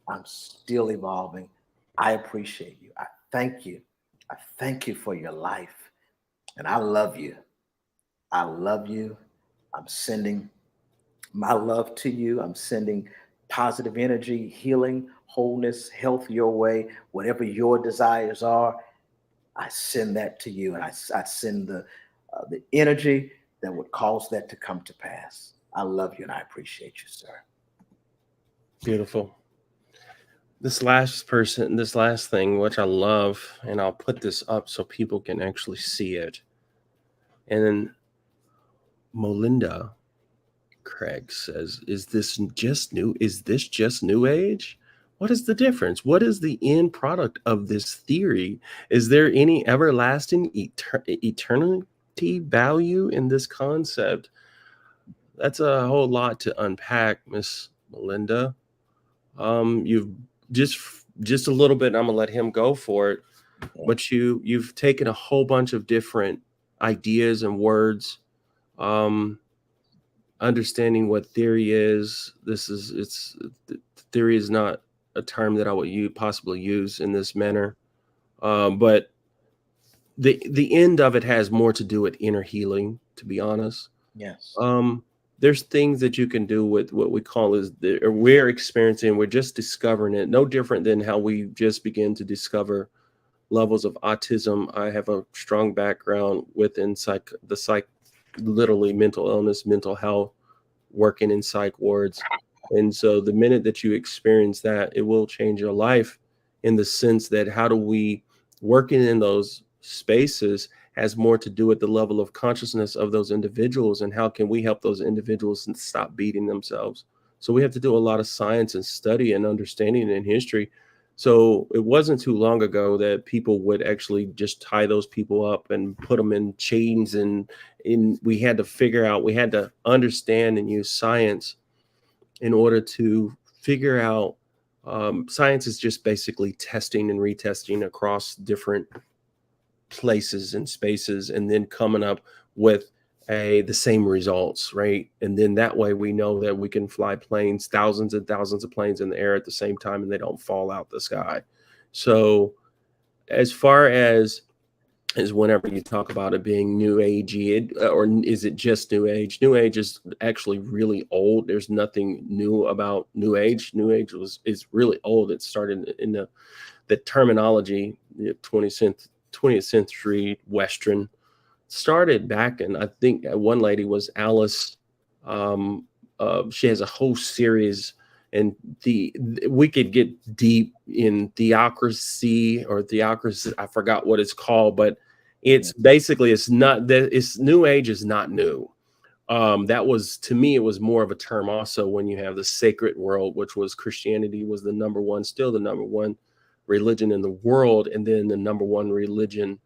I'm still evolving. I appreciate you. I thank you. I thank you for your life. And I love you. I love you. I'm sending my love to you. I'm sending positive energy, healing, wholeness, health your way. Whatever your desires are, I send that to you. And I send the energy that would cause that to come to pass. I love you and I appreciate you, sir. Beautiful. This last thing, which I love, and I'll put this up so people can actually see it. And then Melinda Craig says, is this just new age? What is the difference? What is the end product of this theory? Is there any everlasting eternity value in this concept? That's a whole lot to unpack, Miss Melinda. You've just a little bit, I'm gonna let him go for it. But you've taken a whole bunch of different ideas and words, understanding what theory is. Theory is not a term that I would possibly use in this manner, but the end of it has more to do with inner healing, to be honest. Yes. There's things that you can do with what we call we're experiencing, we're just discovering it, no different than how we just begin to discover levels of autism. I have a strong background within literally mental illness, mental health, working in psych wards. And so the minute that you experience that, it will change your life, in the sense that how do we working in those spaces has more to do with the level of consciousness of those individuals, and how can we help those individuals and stop beating themselves. So we have to do a lot of science and study and understanding in history. So it wasn't too long ago that people would actually just tie those people up and put them in chains, and we had to understand and use science in order to figure out. Science is just basically testing and retesting across different places and spaces, and then coming up with the same results, right? And then that way we know that we can fly planes, thousands and thousands of planes in the air at the same time, and they don't fall out the sky. So as far as whenever you talk about it being new agey, or is it just new age? New age is actually really old. There's nothing new about new age. New age is really old. It started in the terminology, 20th century Western, started back in, I think one lady was Alice. She has a whole series, and we could get deep in theocracy. I forgot what it's called, but it's basically, it's new age is not new. That was, to me, it was more of a term also when you have the sacred world, which was Christianity was still the number one religion in the world. And then the number one religion,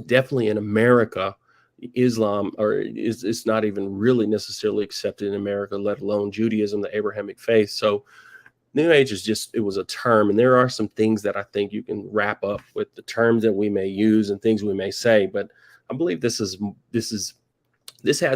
definitely in America, Islam, or it's not even really necessarily accepted in America, let alone Judaism, the Abrahamic faith. So New Age is just, it was a term, and there are some things that I think you can wrap up with the terms that we may use and things we may say, but I believe this has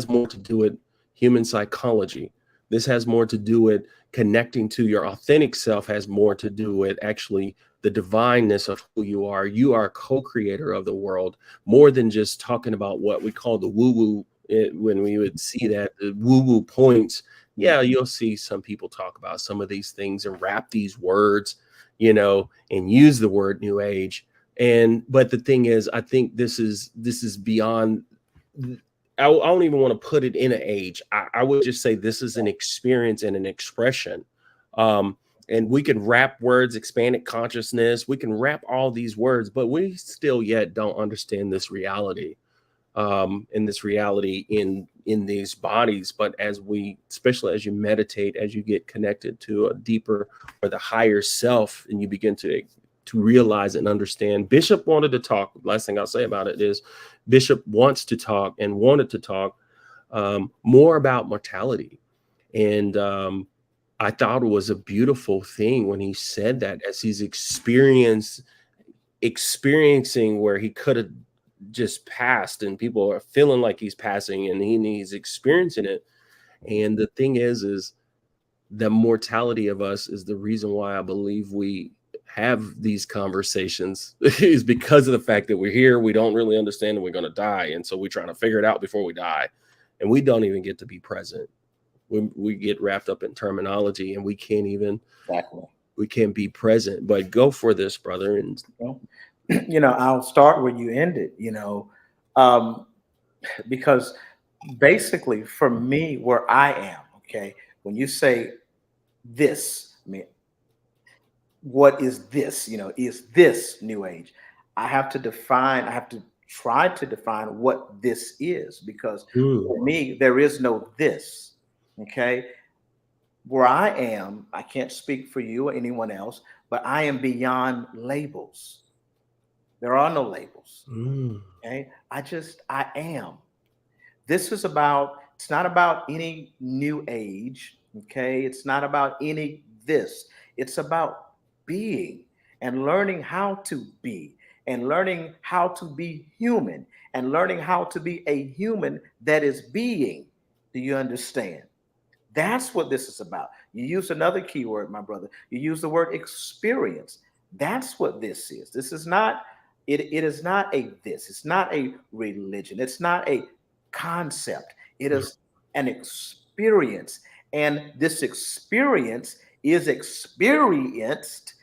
more to do with human psychology. This has more to do with connecting to your authentic self, has more to do with actually the divineness of who you are. You are a co-creator of the world, more than just talking about what we call the woo-woo. When we would see that, the woo-woo points, yeah, you'll see some people talk about some of these things and wrap these words, and use the word New Age. But the thing is, I think this is beyond. I don't even want to put it in an age. I would just say this is an experience and an expression. And we can wrap words, expanded consciousness. We can wrap all these words, but we still yet don't understand this reality. In this reality in these bodies. But especially as you meditate, as you get connected to a deeper or the higher self, and you begin to realize and understand. Bishop wanted to talk. Last thing I'll say about it is Bishop wants to talk and wanted to talk more about mortality. And I thought it was a beautiful thing when he said that, as he's experiencing where he could have just passed and people are feeling like he's passing, and he's experiencing it. And the thing is the mortality of us is the reason why I believe we have these conversations is because of the fact that we're here. We don't really understand that we're going to die. And so we're trying to figure it out before we die. And we don't even get to be present. We get wrapped up in terminology, and we can't even, we can't be present. But go for this, brother. And I'll start where you ended, because basically for me, where I am, okay, when you say this, I mean, what is this? Is this New Age? I have to try to define what this is, because for me, there is no this, okay? Where I am, I can't speak for you or anyone else, but I am beyond labels. There are no labels. Okay. I am. This is it's not about any New Age. Okay. It's not about any this. It's about being and learning how to be, and learning how to be human, and learning how to be a human that is being. Do you understand? That's what this is about. You use another key word, my brother. You use the word experience. That's what this is. This is not. It is not a this. It's not a religion. It's not a concept. It is an experience. And this experience is experienced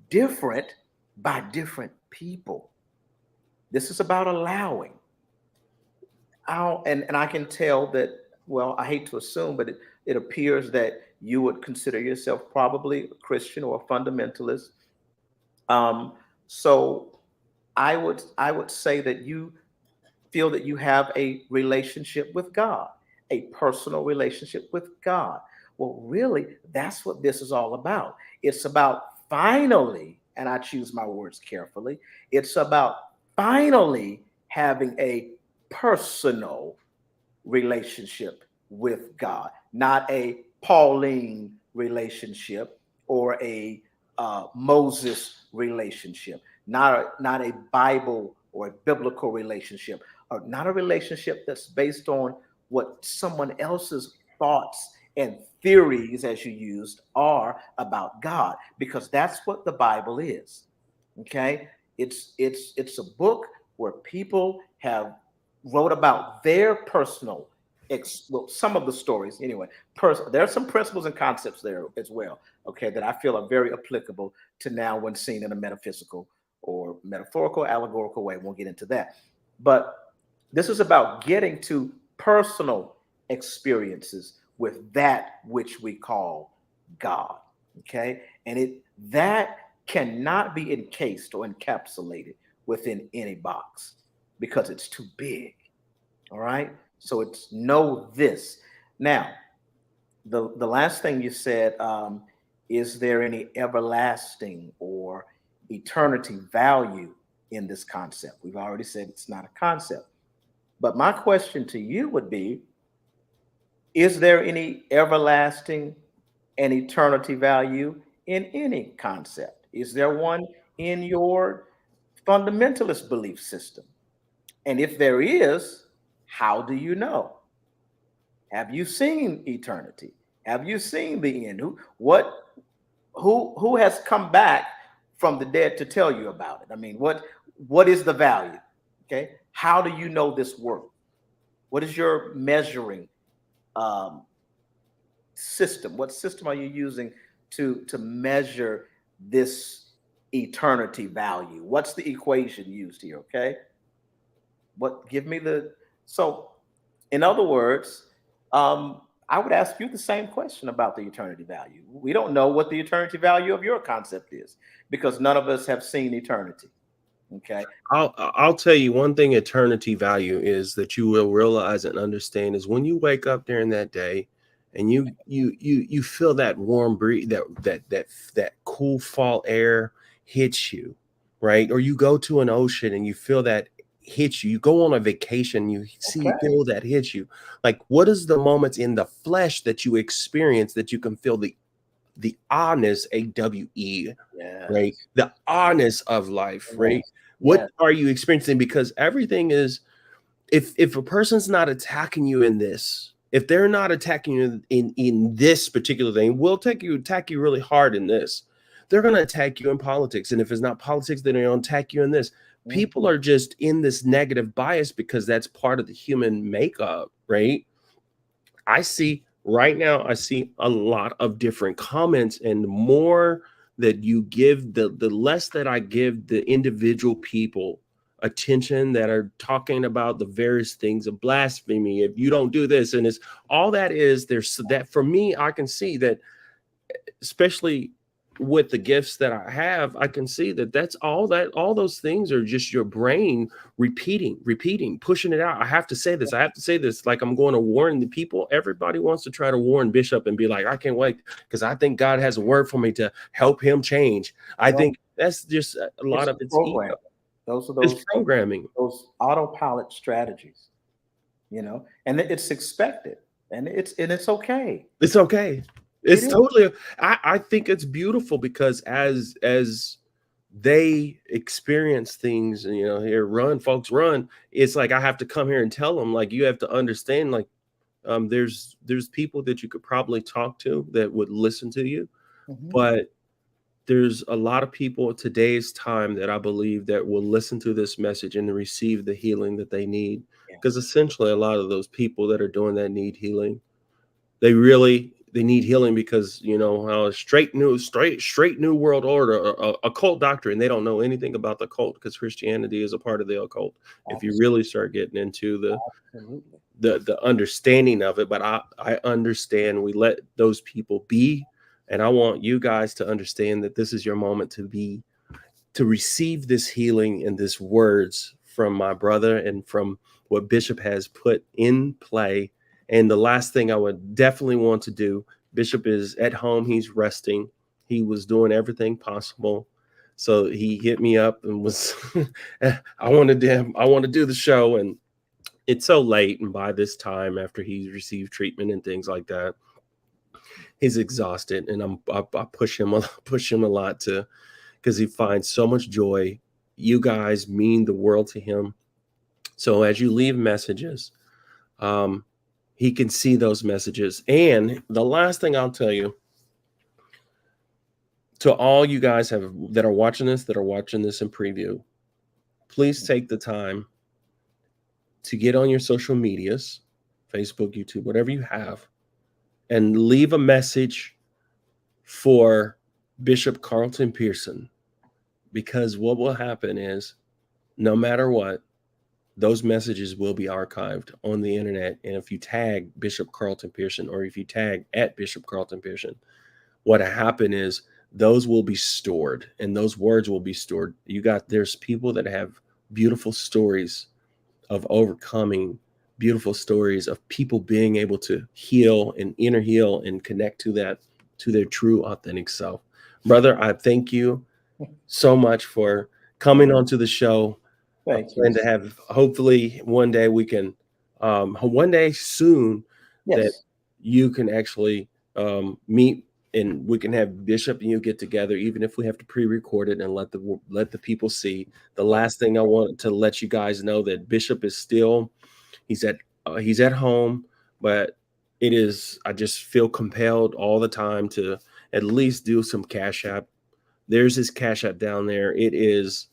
different by different people. This is about allowing. And I can tell that, well, I hate to assume, but it appears that you would consider yourself probably a Christian or a fundamentalist. So I would say that you feel that you have a relationship with God, a personal relationship with God. Well, really, that's what this is all about. It's about finally, and I choose my words carefully, it's about finally having a personal relationship with God, not a Pauline relationship or a Moses relationship, not a Bible or a biblical relationship, or not a relationship that's based on what someone else's thoughts and theories, as you used, are about God, because that's what the Bible is. Okay, it's a book where people have wrote about their personal some of the stories anyway. There are some principles and concepts there as well, okay, that I feel are very applicable to now when seen in a metaphysical or metaphorical, allegorical way. Won't get into that. But this is about getting to personal experiences with that which we call God, okay? And that cannot be encased or encapsulated within any box because it's too big, all right? So it's know this. Now, the last thing you said, is there any everlasting or eternity value in this concept? We've already said it's not a concept. But my question to you would be, is there any everlasting and eternity value in any concept? Is there one in your fundamentalist belief system? And if there is, how do you know? Have you seen eternity? Have you seen the end? Who has come back from the dead to tell you about it? I mean, what is the value? Okay, how do you know this works? What is your measuring system? What system are you using to measure this eternity value? What's the equation used here? Okay, give me so in other words, I would ask you the same question about the eternity value. We don't know what the eternity value of your concept is because none of us have seen eternity. Okay. I'll tell you one thing eternity value is that you will realize and understand is when you wake up during that day and you feel that warm breeze, that cool fall air hits you, right? Or you go to an ocean and you feel that hits you. You go on a vacation, you feel that hits you. Like, what is the moments in the flesh that you experience that you can feel the honest AWE, right? The honest of life, right? What are you experiencing? Because everything is, if a person's not attacking you in this, if they're not attacking you in this particular thing, we'll attack you really hard in this. They're going to attack you in politics. And if it's not politics, then they'll attack you in this. People are just in this negative bias because that's part of the human makeup, right? Right now, I see a lot of different comments, and the more that you give, the less that I give the individual people attention that are talking about the various things of blasphemy. If you don't do this, and it's all that is, there's that for me, I can see that, especially with the gifts that I have, I can see that all those things are just your brain repeating, pushing it out. I have to say this, like I'm going to warn the people. Everybody wants to try to warn Bishop and be like, I can't wait because I think God has a word for me to help him change. I think that's just a lot of it's ego. Those It's programming, those autopilot strategies, and it's expected, and it's okay. It's okay. It's totally, I think it's beautiful because as they experience things, and here, run, folks, run. It's like I have to come here and tell them, like, you have to understand, like, there's people that you could probably talk to that would listen to you, but there's a lot of people at today's time that I believe that will listen to this message and receive the healing that they need. Because essentially, a lot of those people that are doing that need healing. They need healing because, how straight new world order, occult doctrine. They don't know anything about the cult because Christianity is a part of the occult. If you really start getting into the understanding of it, but I understand we let those people be, and I want you guys to understand that this is your moment to receive this healing and this words from my brother and from what Bishop has put in play. And the last thing I would definitely want to do, Bishop is at home. He's resting. He was doing everything possible. So he hit me up and was, I want to do the show. And it's so late. And by this time, after he's received treatment and things like that, he's exhausted. And I push him a lot because he finds so much joy. You guys mean the world to him. So as you leave messages, he can see those messages. And the last thing I'll tell you, to all you guys that are watching this in preview, please take the time to get on your social medias, Facebook, YouTube, whatever you have, and leave a message for Bishop Carlton Pearson. Because what will happen is, no matter what, those messages will be archived on the internet. And if you tag Bishop Carlton Pearson, or if you tag at Bishop Carlton Pearson, what happen is those will be stored, and those words will be stored. There's people that have beautiful stories of overcoming, beautiful stories of people being able to heal and inner heal and connect to their true authentic self. Brother, I thank you so much for coming onto the show. Thank you. And to have, hopefully one day we can, one day soon, that Yes. you can actually meet, and we can have Bishop and you get together, even if we have to pre-record it and let the people see. The last thing I want to let you guys know that Bishop is still, he's at home, but I just feel compelled all the time to at least do some Cash App. There's his Cash App down there. It is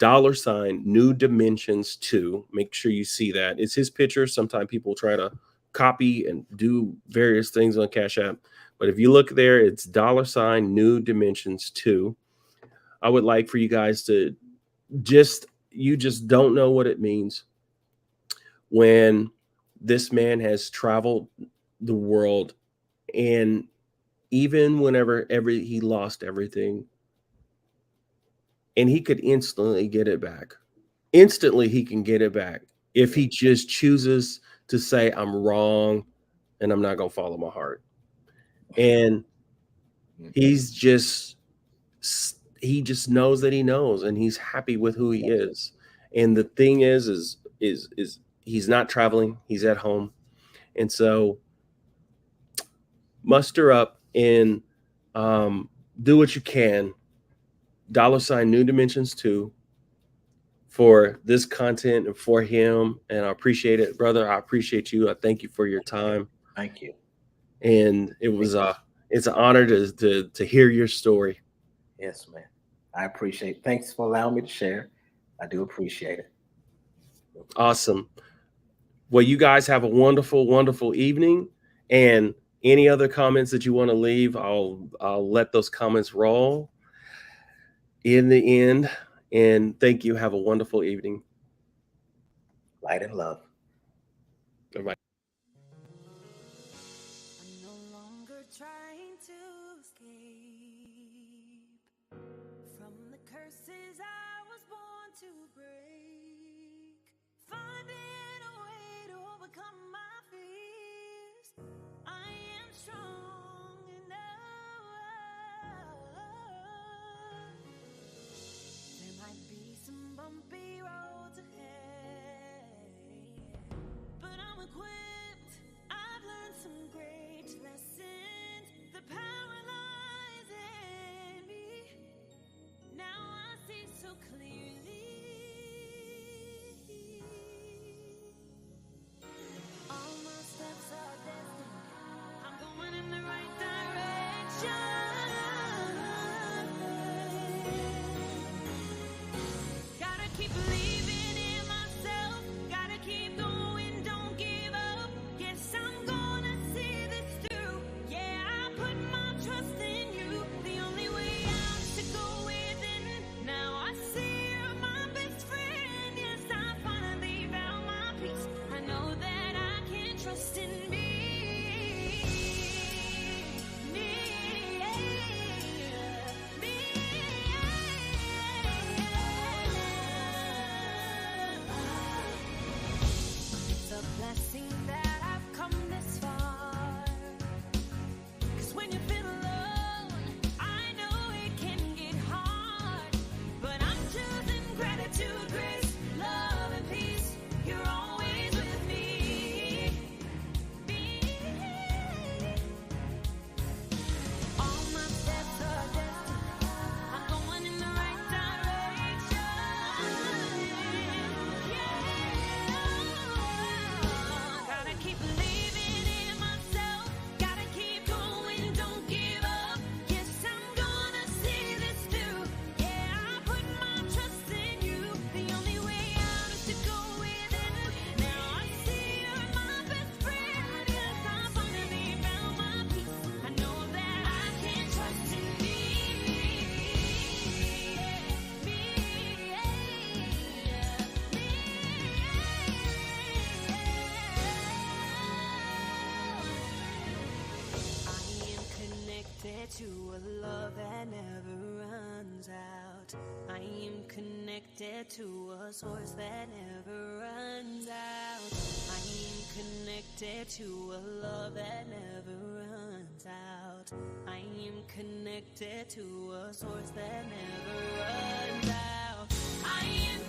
$New Dimensions 2. Make sure you see that. It's his picture. Sometimes people try to copy and do various things on Cash App, but if you look there, it's $New Dimensions 2. I would like for you guys to you just don't know what it means when this man has traveled the world, and even whenever he lost everything, and he could instantly get it back. Instantly, he can get it back if he just chooses to say, I'm wrong and I'm not going to follow my heart. And he just knows that he knows, and he's happy with who he is. And the thing is he's not traveling, he's at home. And so muster up and do what you can. New Dimensions 2 for this content and for him. And I appreciate it, brother. I appreciate you. I thank you for your time. Thank you. And it's an honor to hear your story. Yes, man. I appreciate it. Thanks for allowing me to share. I do appreciate it. Awesome. Well, you guys have a wonderful, wonderful evening. And any other comments that you want to leave, I'll let those comments roll in the end. And thank you. Have a wonderful evening. Light and love. Bye-bye. I'm no longer trying to escape from the curses I was born to break. Finding a way to overcome my fears. I am strong enough. There might be some bumpy roads ahead, but I'm equipped. I've learned some great lessons. The power lies in me. Now I see so clearly. All my steps are destined. I'm going in the right direction. Gotta keep believing in myself. Gotta keep going, don't give up. Yes, I'm gonna see this through. Yeah, I put my trust in you. The only way out is to go within. Now I see you're my best friend. Yes, I finally found my peace. I know that I can trust in me. It's a blessing that I've come this far. 'Cause when you feel alone, I know it can get hard. But I'm choosing gratitude, grace, love, and peace. You're always with me. All my steps are destined. I'm going in the right direction. Gotta keep believing in myself. Gotta keep going, don't give up. Yes, I'm gonna see this through. Yeah, I put my trust in you. The only way out is to go within. Now I see you're my best friend. Yes, I finally found my peace. I know that I can trust in me. I am connected to a love that never runs out. I am connected to a source that never runs out. I am connected to a love that never runs out. I am connected to a source that never runs out. I am